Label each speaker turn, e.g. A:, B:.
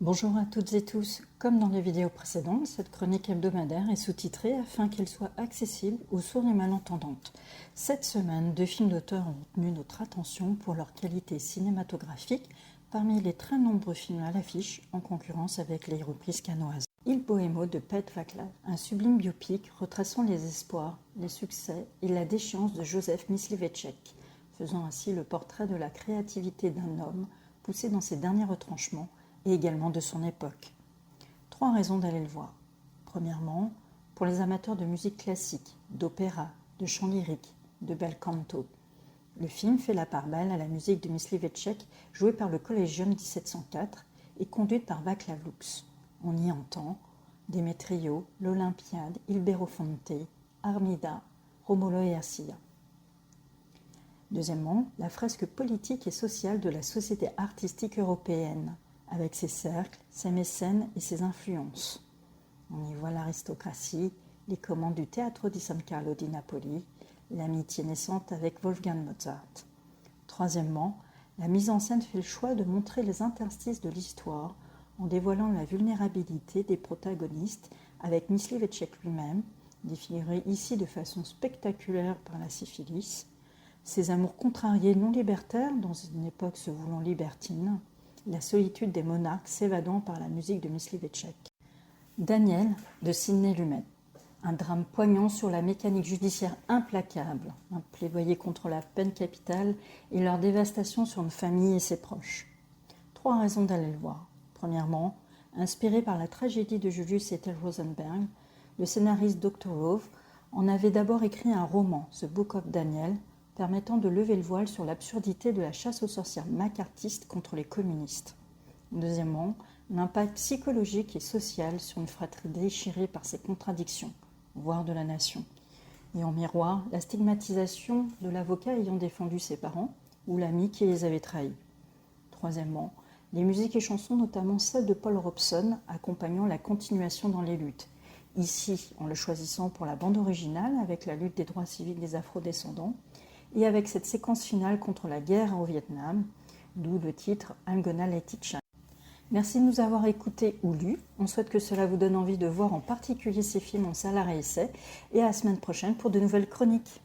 A: Bonjour à toutes et tous. Comme dans les vidéos précédentes, cette chronique hebdomadaire est sous-titrée afin qu'elle soit accessible aux sourds et malentendantes. Cette semaine, 2 films d'auteur ont retenu notre attention pour leur qualité cinématographique parmi les très nombreux films à l'affiche en concurrence avec les reprises canoises. Il Bohémo de Pete Vaclav, un sublime biopic retraçant les espoirs, les succès et la déchéance de Józef Mysliveček, faisant ainsi le portrait de la créativité d'un homme poussé dans ses derniers retranchements et également de son époque. 3 raisons d'aller le voir. Premièrement, pour les amateurs de musique classique, d'opéra, de chant lyrique, de bel canto. Le film fait la part belle à la musique de Mysliveček, jouée par le Collegium 1704 et conduite par Václav Lux. On y entend Demetrio, l'Olympiade, Il Berofonte, Armida, Romulo et Ercilla. Deuxièmement, la fresque politique et sociale de la société artistique européenne, avec ses cercles, ses mécènes et ses influences. On y voit l'aristocratie, les commandes du Teatro di San Carlo di Napoli, l'amitié naissante avec Wolfgang Mozart. Troisièmement, la mise en scène fait le choix de montrer les interstices de l'histoire en dévoilant la vulnérabilité des protagonistes avec Mysliveček lui-même, défiguré ici de façon spectaculaire par la syphilis, ses amours contrariés non libertaires dans une époque se voulant libertine, la solitude des monarques s'évadant par la musique de Mysliveček. Daniel de Sidney Lumet, un drame poignant sur la mécanique judiciaire implacable, un plaidoyer contre la peine capitale et leur dévastation sur une famille et ses proches. 3 raisons d'aller le voir. Premièrement, inspiré par la tragédie de Julius Ethel Rosenberg, le scénariste Dr. Love en avait d'abord écrit un roman, The Book of Daniel, permettant de lever le voile sur l'absurdité de la chasse aux sorcières macartiste contre les communistes. Deuxièmement, l'impact psychologique et social sur une fratrie déchirée par ses contradictions, voire de la nation. Et en miroir, la stigmatisation de l'avocat ayant défendu ses parents ou l'ami qui les avait trahis. Troisièmement, les musiques et chansons, notamment celles de Paul Robeson, accompagnant la continuation dans les luttes. Ici, en le choisissant pour la bande originale avec la lutte des droits civiques des afro-descendants, et avec cette séquence finale contre la guerre au Vietnam, d'où le titre « I'm gonna let it shine ». Merci de nous avoir écoutés ou lus. On souhaite que cela vous donne envie de voir en particulier ces films en salle à réessai. Et à la semaine prochaine pour de nouvelles chroniques.